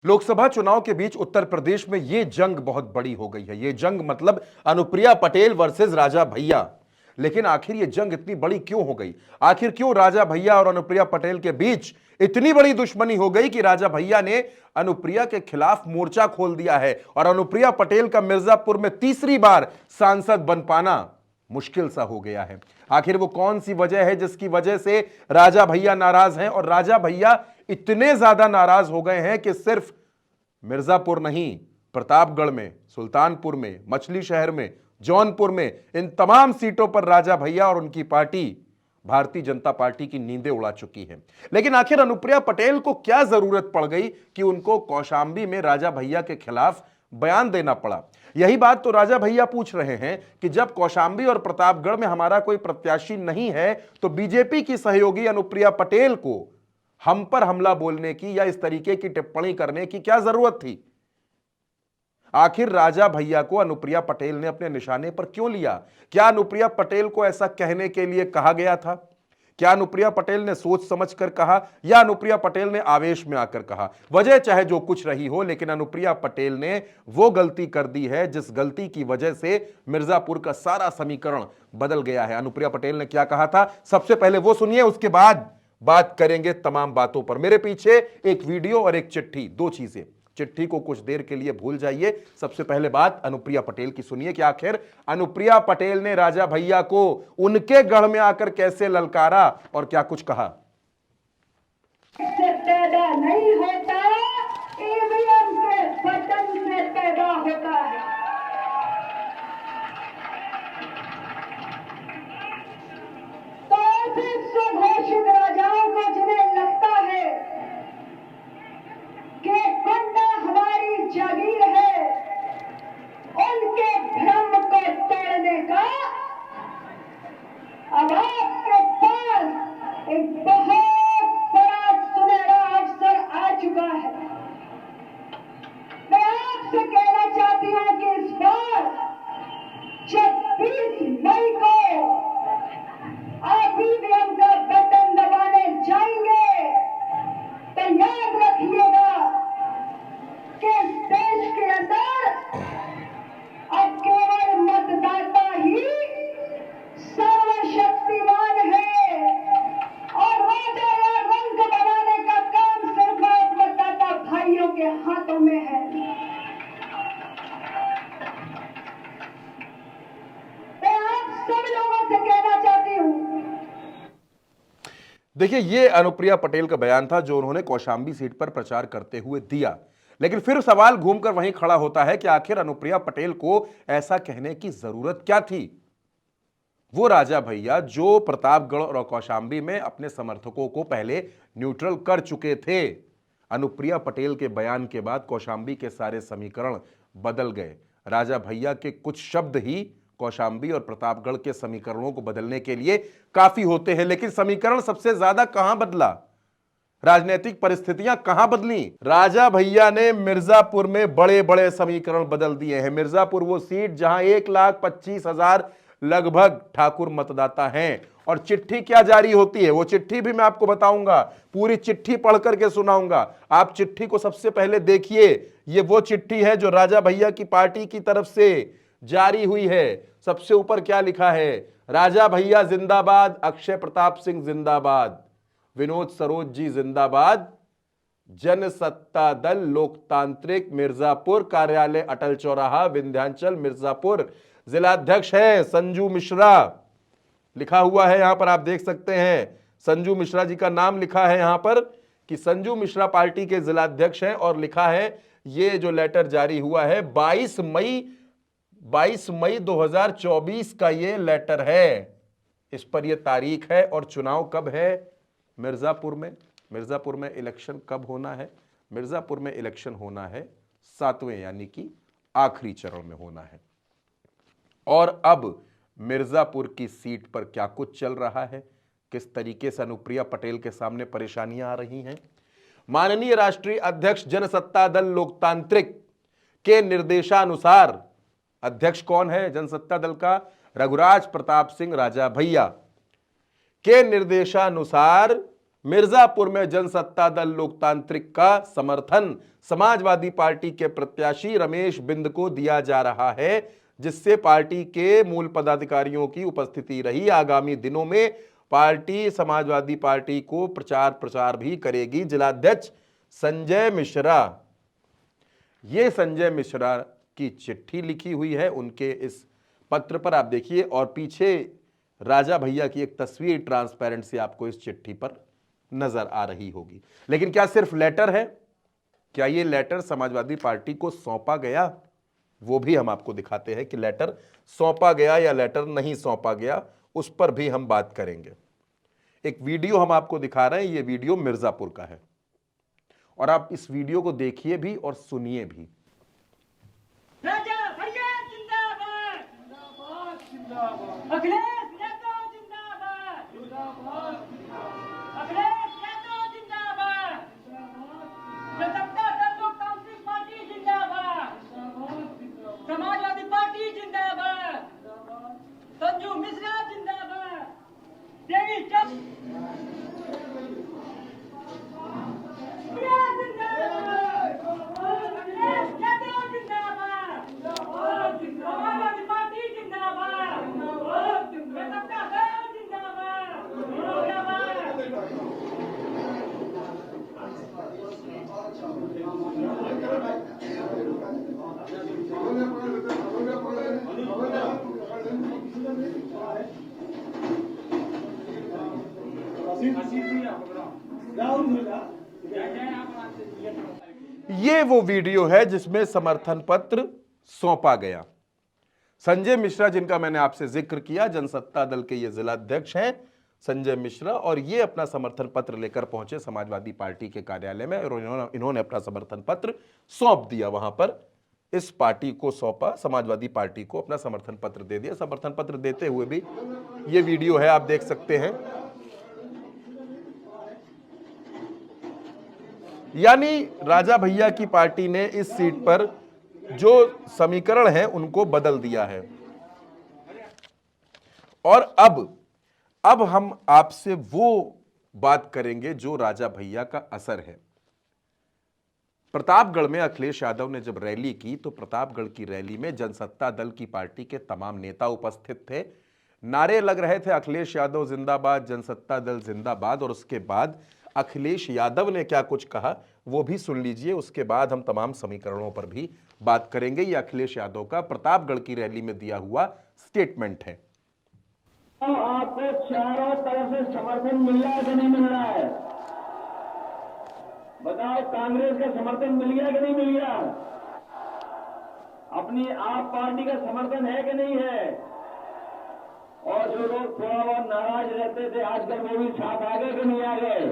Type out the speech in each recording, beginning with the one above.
लोकसभा चुनाव के बीच उत्तर प्रदेश में यह जंग बहुत बड़ी हो गई है। यह जंग मतलब अनुप्रिया पटेल वर्सेस राजा भैया। लेकिन आखिर यह जंग इतनी बड़ी क्यों हो गई? आखिर क्यों राजा भैया और अनुप्रिया पटेल के बीच इतनी बड़ी दुश्मनी हो गई कि राजा भैया ने अनुप्रिया के खिलाफ मोर्चा खोल दिया है और अनुप्रिया पटेल का मिर्जापुर में तीसरी बार सांसद बन पाना मुश्किल सा हो गया है। आखिर वो कौन सी वजह है जिसकी वजह से राजा भैया नाराज हैं और राजा भैया इतने ज्यादा नाराज हो गए हैं कि सिर्फ मिर्जापुर नहीं, प्रतापगढ़ में, सुल्तानपुर में, मछली शहर में, जौनपुर में, इन तमाम सीटों पर राजा भैया और उनकी पार्टी भारतीय जनता पार्टी की नींदें उड़ा चुकी है। लेकिन आखिर अनुप्रिया पटेल को क्या जरूरत पड़ गई कि उनको कौशाम्बी में राजा भैया के खिलाफ बयान देना पड़ा? यही बात तो राजा भैया पूछ रहे हैं कि जब कौशाम्बी और प्रतापगढ़ में हमारा कोई प्रत्याशी नहीं है तो बीजेपी की सहयोगी अनुप्रिया पटेल को हम पर हमला बोलने की या इस तरीके की टिप्पणी करने की क्या जरूरत थी? आखिर राजा भैया को अनुप्रिया पटेल ने अपने निशाने पर क्यों लिया? क्या अनुप्रिया पटेल को ऐसा कहने के लिए कहा गया था? क्या अनुप्रिया पटेल ने सोच समझकर कहा या अनुप्रिया पटेल ने आवेश में आकर कहा? वजह चाहे जो कुछ रही हो, लेकिन अनुप्रिया पटेल ने वो गलती कर दी है जिस गलती की वजह से मिर्जापुर का सारा समीकरण बदल गया है। अनुप्रिया पटेल ने क्या कहा था, सबसे पहले वो सुनिए, उसके बाद बात करेंगे तमाम बातों पर। मेरे पीछे एक वीडियो और एक चिट्ठी, दो चीजें। चिट्ठी को कुछ देर के लिए भूल जाइए। सबसे पहले बात अनुप्रिया पटेल की सुनिए कि आखिर अनुप्रिया पटेल ने राजा भैया को उनके गढ़ में आकर कैसे ललकारा और क्या कुछ कहा। इससे पैदा नहीं होता, ईवीएम के बटन से पैदा होता है। तो ऐसे स्वघोषित राजाओं को जिन्हें लगता है कि गोंडा हमारी जागीर है, उनके भ्रम को तोड़ने का अब आपके पास एक बहुत बड़ा सुनहरा अवसर आ चुका है। मैं आपसे कहना चाहती हूं कि इस बार 26 मई को आप ईवीएम का बटन दबाने जाएंगे तो याद रखिएगा कि इस देश के अंदर अब केवल मतदाता ही सर्वशक्तिमान है और राजा या रंग बनाने का काम सिर्फ आप मतदाता भाइयों के हाथों में है। मैं आप सब लोगों से कहना चाहती हूं। देखिए, यह अनुप्रिया पटेल का बयान था जो उन्होंने कौशाम्बी सीट पर प्रचार करते हुए दिया। लेकिन फिर सवाल घूमकर वहीं खड़ा होता है कि आखिर अनुप्रिया पटेल को ऐसा कहने की जरूरत क्या थी? वो राजा भैया जो प्रतापगढ़ और कौशाम्बी में अपने समर्थकों को पहले न्यूट्रल कर चुके थे। अनुप्रिया पटेल के बयान के बाद कौशाम्बी के सारे समीकरण बदल गए। राजा भैया के कुछ शब्द ही कौशाम्बी और प्रतापगढ़ के समीकरणों को बदलने के लिए काफी होते हैं। लेकिन समीकरण सबसे ज्यादा कहां बदला? राजनीतिक परिस्थितियां कहां बदली? राजा भैया ने मिर्जापुर में बड़े बड़े समीकरण बदल दिए हैं। मिर्जापुर वो सीट जहां 1,25,000 लगभग ठाकुर मतदाता हैं और चिट्ठी क्या जारी होती है, वो चिट्ठी भी मैं आपको बताऊंगा, पूरी चिट्ठी पढ़ करके सुनाऊंगा। आप चिट्ठी को सबसे पहले देखिए। ये वो चिट्ठी है जो राजा भैया की पार्टी की तरफ से जारी हुई है। सबसे ऊपर क्या लिखा है? राजा भैया जिंदाबाद, अक्षय प्रताप सिंह जिंदाबाद, विनोद सरोज जी जिंदाबाद, जनसत्ता दल लोकतांत्रिक मिर्जापुर कार्यालय अटल चौराहा विंध्याचल मिर्जापुर, जिलाध्यक्ष है संजू मिश्रा। लिखा हुआ है यहां पर, आप देख सकते हैं संजू मिश्रा जी का नाम लिखा है यहां पर कि संजू मिश्रा पार्टी के जिलाध्यक्ष हैं। और लिखा है, ये जो लेटर जारी हुआ है 22 मई 2024 का ये लेटर है। इस पर यह तारीख है और चुनाव कब है मिर्जापुर में। मिर्जापुर में इलेक्शन कब होना है? मिर्जापुर में इलेक्शन होना है 7वें यानी कि आखिरी चरण में होना है। और अब मिर्जापुर की सीट पर क्या कुछ चल रहा है, किस तरीके से अनुप्रिया पटेल के सामने परेशानियां आ रही हैं। माननीय राष्ट्रीय अध्यक्ष जनसत्ता दल लोकतांत्रिक के निर्देशानुसार, अध्यक्ष कौन है जनसत्ता दल का? रघुराज प्रताप सिंह राजा भैया के निर्देशानुसार मिर्जापुर में जनसत्ता दल लोकतांत्रिक का समर्थन समाजवादी पार्टी के प्रत्याशी रमेश बिंद को दिया जा रहा है, जिससे पार्टी के मूल पदाधिकारियों की उपस्थिति रही। आगामी दिनों में पार्टी समाजवादी पार्टी को प्रचार भी करेगी। जिलाध्यक्ष संजय मिश्रा, ये संजय मिश्रा की चिट्ठी लिखी हुई है उनके इस पत्र पर, आप देखिए, और पीछे राजा भैया की एक तस्वीर ट्रांसपेरेंट से आपको इस चिट्ठी पर नजर आ रही होगी। लेकिन क्या सिर्फ लेटर है? क्या ये लेटर समाजवादी पार्टी को सौंपा गया? वो भी हम आपको दिखाते हैं कि लेटर सौंपा गया या लेटर नहीं सौंपा गया, उस पर भी हम बात करेंगे। एक वीडियो हम आपको दिखा रहे हैं, ये वीडियो मिर्जापुर का है और आप इस वीडियो को देखिए भी और सुनिए भी। राजा भैया जिंदाबाद, अखिलेश यादव जिंदाबाद, अखिलेश यादव जिंदाबाद, जनता दल लोकतांत्रिक पार्टी जिंदाबाद, समाजवादी पार्टी जिंदाबाद, संजू मिश्रा जिंदाबाद, देवी ये वो वीडियो है जिसमें समर्थन पत्र सौंपा गया। संजय मिश्रा, जिनका मैंने आपसे जिक्र किया, जनसत्ता दल के ये जिलाध्यक्ष हैं संजय मिश्रा, और ये अपना समर्थन पत्र लेकर पहुंचे समाजवादी पार्टी के कार्यालय में और इन्होंने अपना समर्थन पत्र सौंप दिया। वहां पर इस पार्टी को सौंपा, समाजवादी पार्टी को अपना समर्थन पत्र दे दिया। समर्थन पत्र देते हुए भी ये वीडियो है, आप देख सकते हैं। यानी राजा भैया की पार्टी ने इस सीट पर जो समीकरण है उनको बदल दिया है। और अब हम आपसे वो बात करेंगे जो राजा भैया का असर है। प्रतापगढ़ में अखिलेश यादव ने जब रैली की तो प्रतापगढ़ की रैली में जनसत्ता दल की पार्टी के तमाम नेता उपस्थित थे। नारे लग रहे थे, अखिलेश यादव जिंदाबाद, जनसत्ता दल जिंदाबाद। और उसके बाद अखिलेश यादव ने क्या कुछ कहा वो भी सुन लीजिए। उसके बाद हम तमाम समीकरणों पर भी बात करेंगे। ये अखिलेश यादव का प्रतापगढ़ की रैली में दिया हुआ स्टेटमेंट है। आपको चारों तरफ से समर्थन मिल रहा है कि नहीं मिल रहा है? बताओ, कांग्रेस का समर्थन मिल गया कि नहीं मिल गया? अपनी आप पार्टी का समर्थन है कि नहीं है? और जो लोग थोड़ा बहुत नाराज रहते थे आजकल वो भी साथ आ गए कि नहीं आ गए?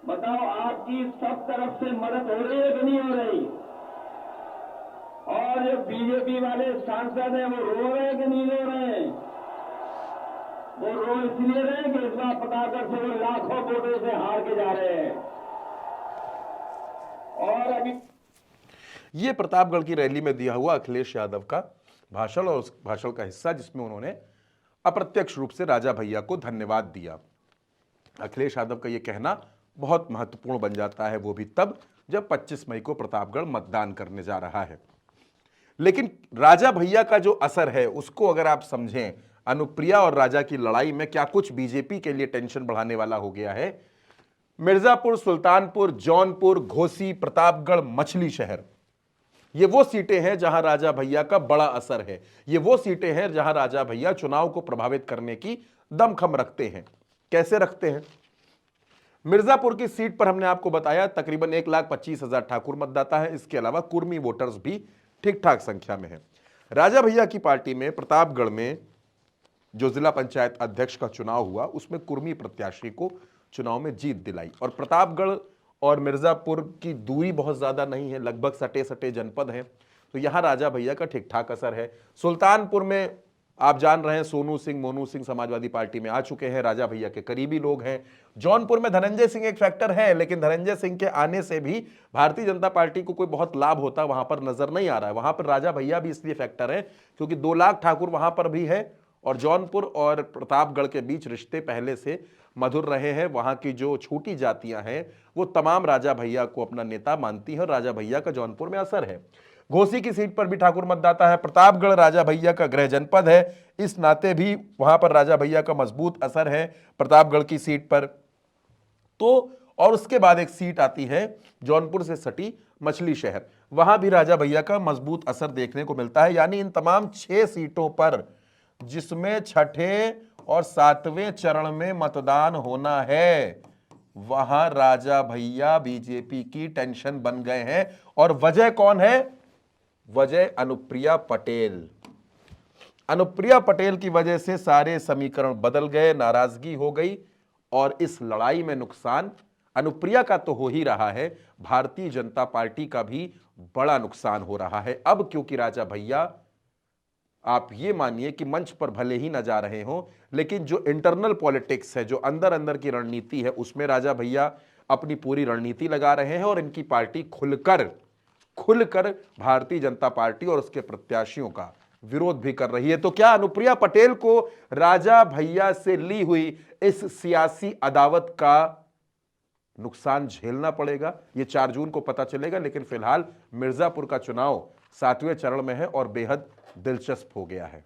बताओ, आपकी सब तरफ से मदद हो रही है कि नहीं हो रही? और जो बीजेपी वाले सांसद हैं वो रो रहे हैं कि नहीं रो रहे हैं? वो रो इसलिए रहे हैं कि इस बार प्रतापगढ़ से वो लाखों वोटों से हार के जा रहे हैं। और अभी ये प्रतापगढ़ की रैली में दिया हुआ अखिलेश यादव का भाषण और उस भाषण का हिस्सा जिसमें उन्होंने अप्रत्यक्ष रूप से राजा भैया को धन्यवाद दिया। अखिलेश यादव का यह कहना बहुत महत्वपूर्ण बन जाता है, वो भी तब जब 25 मई को प्रतापगढ़ मतदान करने जा रहा है। लेकिन राजा भैया का जो असर है उसको अगर आप समझें, अनुप्रिया और राजा की लड़ाई में क्या कुछ बीजेपी के लिए टेंशन बढ़ाने वाला हो गया है। मिर्जापुर, सुल्तानपुर, जौनपुर, घोसी, प्रतापगढ़, मछली शहर, ये वो सीटें हैं जहां राजा भैया का बड़ा असर है। ये वो सीटें हैं जहां राजा भैया चुनाव को प्रभावित करने की दमखम रखते हैं। कैसे रखते हैं? मिर्जापुर की सीट पर हमने आपको बताया तकरीबन 1,25,000 ठाकुर मतदाता है। इसके अलावा कुर्मी वोटर्स भी ठीक ठाक संख्या में है। राजा भैया की पार्टी में प्रतापगढ़ में जो जिला पंचायत अध्यक्ष का चुनाव हुआ उसमें कुर्मी प्रत्याशी को चुनाव में जीत दिलाई। और प्रतापगढ़ और मिर्जापुर की दूरी बहुत ज्यादा नहीं है, लगभग सटे सटे जनपद हैं, तो यहां राजा भैया का ठीक ठाक असर है। सुल्तानपुर में आप जान रहे हैं सोनू सिंह, मोनू सिंह समाजवादी पार्टी में आ चुके हैं, राजा भैया के करीबी लोग हैं। जौनपुर में धनंजय सिंह एक फैक्टर है, लेकिन धनंजय सिंह के आने से भी भारतीय जनता पार्टी को कोई बहुत लाभ होता वहां पर नजर नहीं आ रहा है। वहां पर राजा भैया भी इसलिए फैक्टर है क्योंकि 2 लाख ठाकुर वहां पर भी है और जौनपुर और प्रतापगढ़ के बीच रिश्ते पहले से मधुर रहे हैं। वहां की जो छोटी जातियां हैं वो तमाम राजा भैया को अपना नेता मानती हैं और राजा भैया का जौनपुर में असर है। घोसी की सीट पर भी ठाकुर मतदाता है। प्रतापगढ़ राजा भैया का गृह जनपद है, इस नाते भी वहां पर राजा भैया का मजबूत असर है प्रतापगढ़ की सीट पर। तो और उसके बाद एक सीट आती है जौनपुर से सटी मछली शहर, वहां भी राजा भैया का मजबूत असर देखने को मिलता है। यानी इन तमाम 6 सीटों पर जिसमें छठे और 7वें चरण में मतदान होना है, वहां राजा भैया बीजेपी की टेंशन बन गए हैं। और वजह कौन है? वजह अनुप्रिया पटेल। अनुप्रिया पटेल की वजह से सारे समीकरण बदल गए, नाराजगी हो गई और इस लड़ाई में नुकसान अनुप्रिया का तो हो ही रहा है, भारतीय जनता पार्टी का भी बड़ा नुकसान हो रहा है। अब क्योंकि राजा भैया, आप ये मानिए कि मंच पर भले ही न जा रहे हो, लेकिन जो इंटरनल पॉलिटिक्स है, जो अंदर अंदर की रणनीति है, उसमें राजा भैया अपनी पूरी रणनीति लगा रहे हैं और इनकी पार्टी खुलकर भारतीय जनता पार्टी और उसके प्रत्याशियों का विरोध भी कर रही है। तो क्या अनुप्रिया पटेल को राजा भैया से ली हुई इस सियासी अदावत का नुकसान झेलना पड़ेगा? यह 4 जून को पता चलेगा। लेकिन फिलहाल मिर्जापुर का चुनाव 7वें चरण में है और बेहद दिलचस्प हो गया है।